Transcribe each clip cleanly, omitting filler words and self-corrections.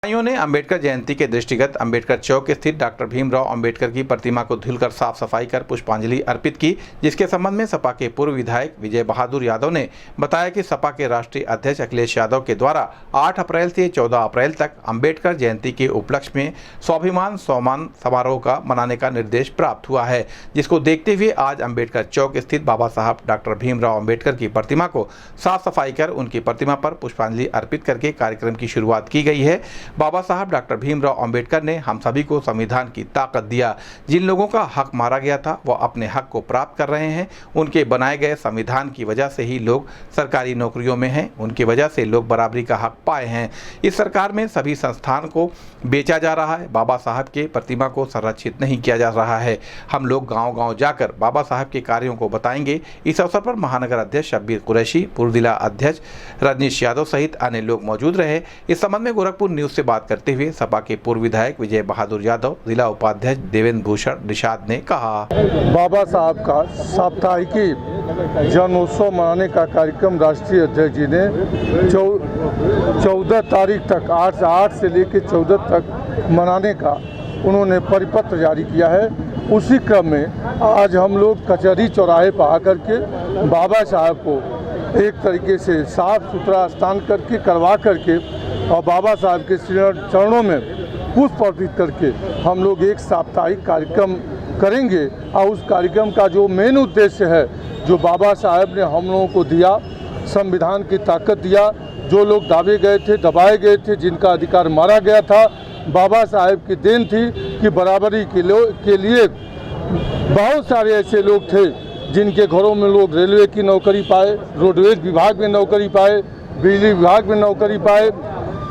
भाइयों ने अंबेडकर जयंती के दृष्टिगत अंबेडकर चौक स्थित डॉक्टर भीमराव अंबेडकर की प्रतिमा को धुलकर साफ सफाई कर पुष्पांजलि अर्पित की, जिसके संबंध में सपा के पूर्व विधायक विजय बहादुर यादव ने बताया कि सपा के राष्ट्रीय अध्यक्ष अखिलेश यादव के द्वारा 8 अप्रैल से 14 अप्रैल तक अंबेडकर जयंती के उपलक्ष्य में स्वाभिमान सम्मान समारोह का मनाने का निर्देश प्राप्त हुआ है, जिसको देखते हुए आज अंबेडकर चौक स्थित बाबा साहब डॉक्टर भीमराव अंबेडकर की प्रतिमा को साफ सफाई कर उनकी प्रतिमा पर पुष्पांजलि अर्पित करके कार्यक्रम की शुरुआत की गई है। बाबा साहब डॉक्टर भीमराव अंबेडकर ने हम सभी को संविधान की ताकत दिया। जिन लोगों का हक मारा गया था वो अपने हक को प्राप्त कर रहे हैं। उनके बनाए गए संविधान की वजह से ही लोग सरकारी नौकरियों में हैं, उनकी वजह से लोग बराबरी का हक पाए हैं। इस सरकार में सभी संस्थान को बेचा जा रहा है, बाबा साहब के प्रतिमा को संरक्षित नहीं किया जा रहा है। हम लोग गाँव-गाँव जाकर बाबा साहब के कार्यों को बताएंगे। इस अवसर पर महानगर अध्यक्ष शब्बीर कुरैशी, पूर्व जिला अध्यक्ष रजनीश यादव सहित अन्य लोग मौजूद रहे। इस संबंध में गोरखपुर न्यूज से बात करते हुए सपा के पूर्व विधायक विजय बहादुर यादव, जिला उपाध्यक्ष देवेंद्र भूषण निषाद ने कहा, बाबा साहब का साप्ताहिकी जन्मोत्सव मनाने का कार्यक्रम राष्ट्रीय अध्यक्ष जी ने 14 तारीख तक 8 से लेकर 14 तक मनाने का उन्होंने परिपत्र जारी किया है। उसी क्रम में आज हम लोग कचहरी चौराहे पर आकर के बाबा साहब को एक तरीके से साफ सुथरा स्नान करवा करके और बाबा साहब के चरणों में पुष्प अर्पित करके हम लोग एक साप्ताहिक कार्यक्रम करेंगे। और उस कार्यक्रम का जो मेन उद्देश्य है, जो बाबा साहब ने हम लोगों को दिया, संविधान की ताकत दिया, जो लोग दबाए गए थे, जिनका अधिकार मारा गया था, बाबा साहब की देन थी कि बराबरी के लिए बहुत सारे ऐसे लोग थे जिनके घरों में लोग रेलवे की नौकरी पाए, रोडवेज विभाग में नौकरी पाए, बिजली विभाग में नौकरी पाए,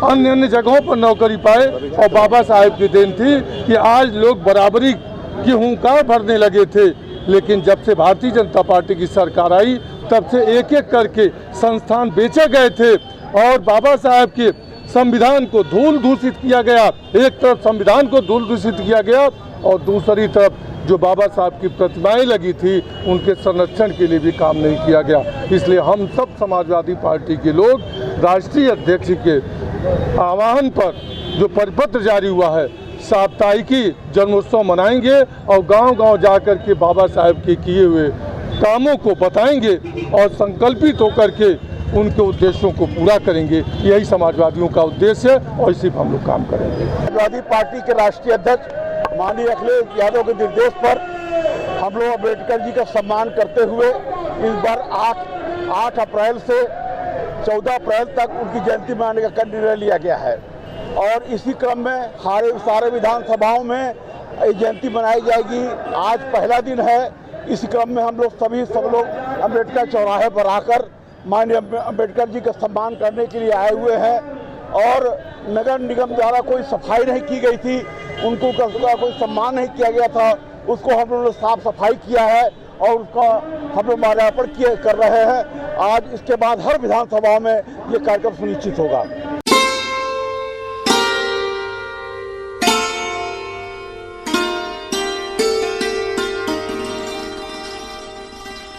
अन्य जगहों पर नौकरी पाए। और बाबा साहब की देन थी कि आज लोग बराबरी की हुंकार भरने लगे थे। लेकिन जब से भारतीय जनता पार्टी की सरकार आई, तब से एक एक करके संस्थान बेचे गए थे और बाबा साहब के संविधान को धूल दूषित किया गया। एक तरफ संविधान को धूल दूषित किया गया और दूसरी तरफ जो बाबा साहब की प्रतिमाएं लगी थी उनके संरक्षण के लिए भी काम नहीं किया गया। इसलिए हम सब समाजवादी पार्टी के लोग राष्ट्रीय अध्यक्ष के आह्वान पर जो परिपत्र जारी हुआ है, साप्ताहिकी जन्मोत्सव मनाएंगे और गांव-गांव जाकर के बाबा साहब के किए हुए कामों को बताएंगे और संकल्पित होकर के उनके उद्देश्यों को पूरा करेंगे। यही समाजवादियों का उद्देश्य है और इसी पर हम लोग काम करेंगे। समाजवादी पार्टी के राष्ट्रीय अध्यक्ष माननीय अखिलेश यादव के निर्देश पर हम लोग अम्बेडकर जी का सम्मान करते हुए इस बार 8 अप्रैल से 14 अप्रैल तक उनकी जयंती मनाने का निर्णय लिया गया है। और इसी क्रम में सारे विधानसभाओं में जयंती मनाई जाएगी। आज पहला दिन है। इसी क्रम में हम लोग सब लोग अम्बेडकर चौराहे पर आकर माननीय अम्बेडकर जी का सम्मान करने के लिए आए हुए हैं। और नगर निगम द्वारा कोई सफाई नहीं की गई थी, उनको कोई सम्मान नहीं किया गया था, उसको हम लोगों ने साफ सफाई किया है और उसका हम लोग माल्यार्पण कर रहे हैं। आज इसके बाद हर विधानसभा में ये कार्यक्रम सुनिश्चित होगा।